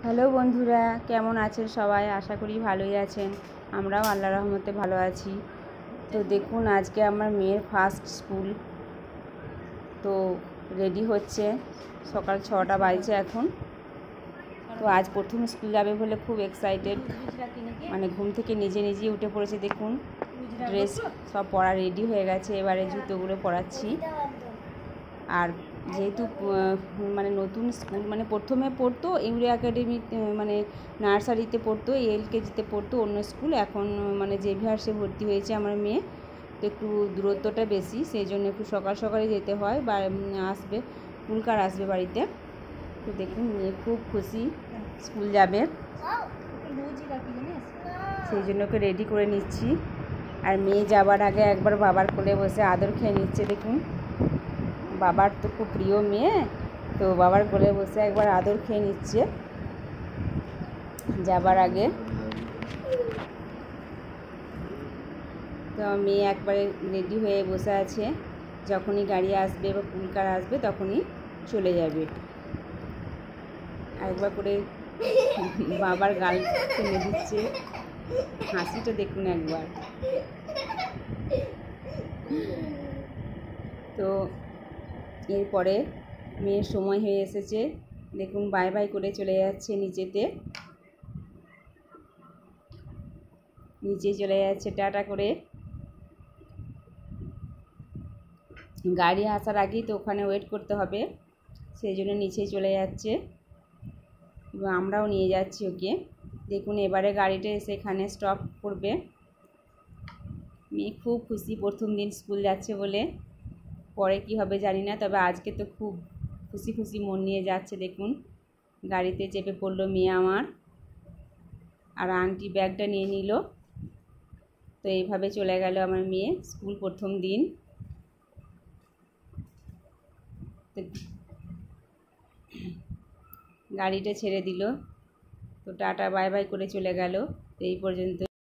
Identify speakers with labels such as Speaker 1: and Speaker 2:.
Speaker 1: Hello বন্ধুরা, কেমন আছেন সবাই? আশা করি ভালোই আছেন। আমরাও আল্লাহর রহমতে ভালো আছি। তো দেখুন, আজকে আমার মেয়ের ফার্স্ট স্কুল। তো রেডি হচ্ছে, সকাল 6টা বাজছে এখন। তো আজ প্রথম স্কুল যাবে বলে খুব এক্সাইটেড, মানে ঘুম থেকে নিজে নিজেই উঠে পড়েছে। দেখুন, ড্রেস সব পরা রেডি হয়ে গেছে, এবারে জুতোগুলো পরাচ্ছি। আর যেহেতু মানে নতুন স্কুল, মানে প্রথমে পড়তো ইউরি একাডেমি, মানে নার্সারিতে পড়তো, এলকেজিতে পড়তো অন্য স্কুল, এখন মানে জেভিয়ার্সে ভর্তি হয়েছে আমার মেয়ে। তো একটু দূরত্বটা বেশি, সেই জন্য একটু সকাল সকালে যেতে হয়, বা আসবে পুলকার আসবে বাড়িতে। তো দেখুন, মেয়ে খুব খুশি, স্কুল যাবে, সেই জন্য ওকে রেডি করে নিচ্ছি। আর মেয়ে যাবার আগে একবার বাবার কোলে বসে আদর খেয়ে নিচ্ছে। দেখুন, বাবার তো খুব প্রিয় মেয়ে, তো বাবার কোলে বসে একবার আদর খেয়ে নিচ্ছে যাবার আগে। তো মেয়ে একবারে রেডি হয়ে বসে আছে, যখনই গাড়ি আসবে বা পুলকার আসবে তখনই চলে যাবে। একবার করে বাবার গাল টেনে দিচ্ছে, হাসিটা দেখুন একবার। তো এরপরে মেয়ের সময় হয়ে এসেছে, দেখুন বাই বাই করে চলে যাচ্ছে নিচে চলে যাচ্ছে টাটা করে। গাড়ি আসার আগেই তো ওখানে ওয়েট করতে হবে, সেই জন্য নিচে চলে যাচ্ছে এবং আমরাও নিয়ে যাচ্ছি ওকে। দেখুন, এবারে গাড়িটা এসে এখানে স্টপ করবে। মেয়ে খুব খুশি প্রথম দিন স্কুল যাচ্ছে বলে, পরে কি হবে জানি না, তবে আজকে তো খুব খুশি খুশি মন নিয়ে যাচ্ছে। দেখুন, গাড়িতে চেপে পড়লো মেয়ে আমার, আর আন্টি ব্যাগটা নিয়ে নিল। তো এইভাবে চলে গেল আমার মেয়ে স্কুল প্রথম দিন। গাড়িটা ছেড়ে দিল, তো টাটা বাই বাই করে চলে গেল। তো এই পর্যন্ত।